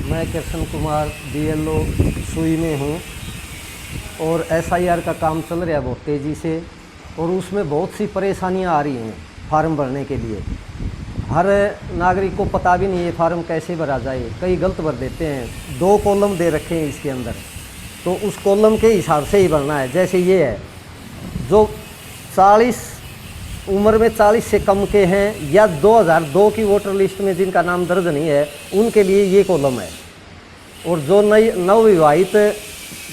मैं कृष्ण कुमार BLO सुई में हूँ और SIR का काम चल रहा है बहुत तेज़ी से और उसमें बहुत सी परेशानियाँ आ रही हैं फार्म भरने के लिए। हर नागरिक को पता भी नहीं है फार्म कैसे भरा जाए, कई गलत भर देते हैं। 2 कॉलम दे रखे हैं इसके अंदर, तो उस कॉलम के हिसाब से ही भरना है। जैसे ये है, जो 40 उम्र में 40 से कम के हैं या 2002 की वोटर लिस्ट में जिनका नाम दर्ज नहीं है, उनके लिए ये कॉलम है। और जो नवविवाहित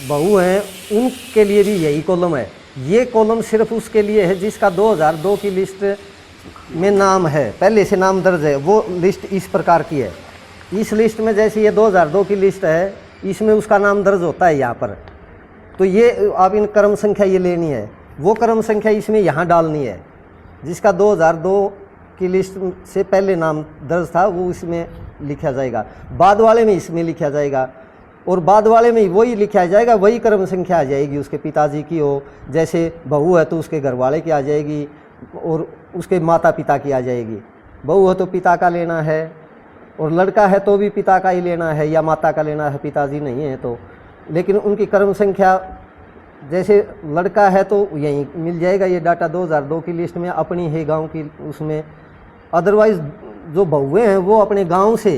बहू हैं उनके लिए भी यही कॉलम है। ये कॉलम सिर्फ उसके लिए है जिसका 2002 की लिस्ट में नाम है, पहले से नाम दर्ज है। वो लिस्ट इस प्रकार की है। इस लिस्ट में जैसे ये 2002 की लिस्ट है, इसमें उसका नाम दर्ज होता है यहाँ पर। तो ये आप इन क्रम संख्या ये लेनी है, वो क्रम संख्या इसमें यहाँ डालनी है। जिसका 2002 की लिस्ट से पहले नाम दर्ज था वो इसमें लिखा जाएगा, बाद वाले में इसमें लिखा जाएगा, और बाद वाले में वही लिखा जाएगा, वही क्रम संख्या आ जाएगी। उसके पिताजी की हो, जैसे बहू है तो उसके घर वाले की आ जाएगी और उसके माता पिता की आ जाएगी। बहू है तो पिता का लेना है, और लड़का है तो भी पिता का ही लेना है या माता का लेना है, पिताजी नहीं है तो। लेकिन उनकी क्रम संख्या, जैसे लड़का है तो यहीं मिल जाएगा ये डाटा 2002 की लिस्ट में, अपनी है गांव की उसमें। अदरवाइज़ जो बहुएँ हैं वो अपने गांव से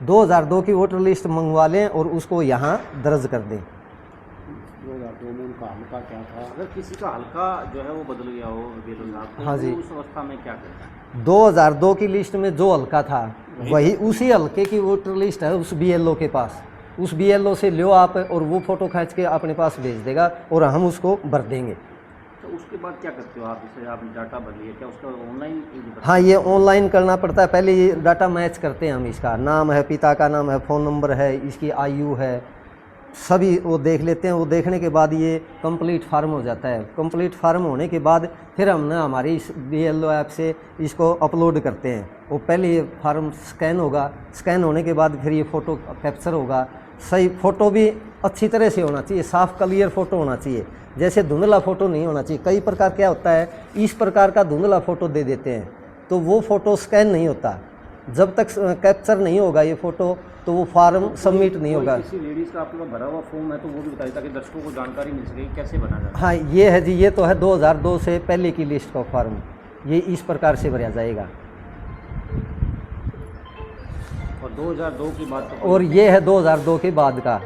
2002 की वोटर लिस्ट मंगवा लें और उसको यहाँ दर्ज कर दें। 2002 में उनका हल्का क्या था? अगर किसी का हल्का जो है वो बदल गया हो बेरोजगार, तो हाँ जी, उस अवस्था में क्या करता है? 2002 की लिस्ट में जो हल्का था वही उसी हल्के की वोटर लिस्ट है उस BLO के पास। उस BLO से लो आप, और वो फ़ोटो खींच के अपने पास भेज देगा और हम उसको भर देंगे। तो उसके बाद क्या करते हो आप? जैसे आप डाटा भर लिए, क्या उसका ऑनलाइन? हाँ, ये ऑनलाइन करना पड़ता है। पहले ये डाटा मैच करते हैं हम, इसका नाम है, पिता का नाम है, फ़ोन नंबर है, इसकी आयु है, सभी वो देख लेते हैं। वो देखने के बाद ये कंप्लीट फार्म हो जाता है। कंप्लीट फार्म होने के बाद फिर हमने हमारी इस BLO ऐप से इसको अपलोड करते हैं। वो पहले ये फार्म स्कैन होगा, स्कैन होने के बाद फिर ये फ़ोटो कैप्चर होगा। सही फ़ोटो भी अच्छी तरह से होना चाहिए, साफ़ क्लियर फ़ोटो होना चाहिए। जैसे धुंधला फ़ोटो नहीं होना चाहिए। कई प्रकार क्या होता है, इस प्रकार का धुंधला फ़ोटो दे देते हैं तो वो फ़ोटो स्कैन नहीं होता। जब तक कैप्चर नहीं होगा ये फ़ोटो तो वो फार्म सबमिट नहीं होगा। किसी लेडीज़ का आपका भरा हुआ फॉर्म है तो वो भी बताइए ताकि दर्शकों को जानकारी मिल सके कैसे बना जाए। हाँ, ये है जी, ये तो है 2002 से पहले की लिस्ट का फार्म। ये इस प्रकार से भरा जाएगा। और 2002 की बात तो, और ये है 2002 के बाद का।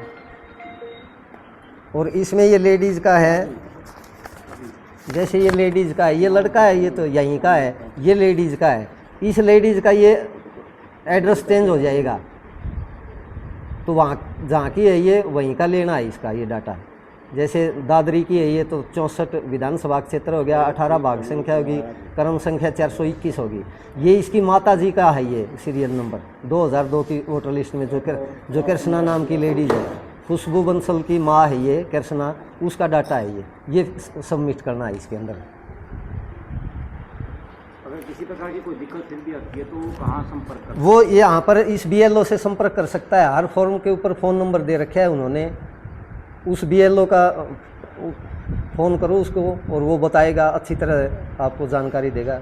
और इसमें ये लेडीज़ का है, जैसे ये लेडीज़ का है, ये लड़का है, ये तो यहीं का है, ये लेडीज़ का है। इस लेडीज़ का ये एड्रेस चेंज हो जाएगा, तो वहाँ जहाँ की है ये वहीं का लेना है इसका ये डाटा। जैसे दादरी की है ये तो 64 विधानसभा क्षेत्र हो गया, 18 भाग संख्या होगी, क्रम संख्या 421 होगी। ये इसकी माता जी का है ये सीरियल नंबर 2002 की वोटर लिस्ट में, जो कृष्णा नाम की लेडीज़ है, खुशबू बंसल की माँ है ये कृष्णा, उसका डाटा है ये सबमिट करना है इसके अंदर। अगर किसी प्रकार की कोई दिक्कत फिर भी आती है तो कहाँ संपर्क कर? वो यहाँ पर इस BLO से संपर्क कर सकता है। हर फॉर्म के ऊपर फ़ोन नंबर दे रखा है उन्होंने, उस BLO का फ़ोन करो उसको और वो बताएगा, अच्छी तरह आपको जानकारी देगा।